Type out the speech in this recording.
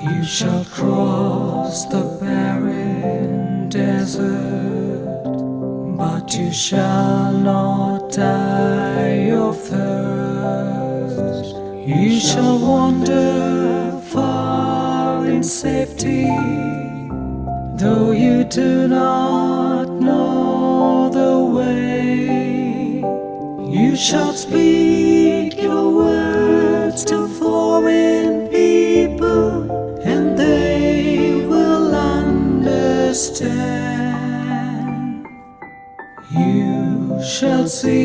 You shall cross the barren desert, but you shall not die of thirst. You shall wander far in safety, though you do not know the way. You shall speak your words to foreign people, and they will understand. You shall see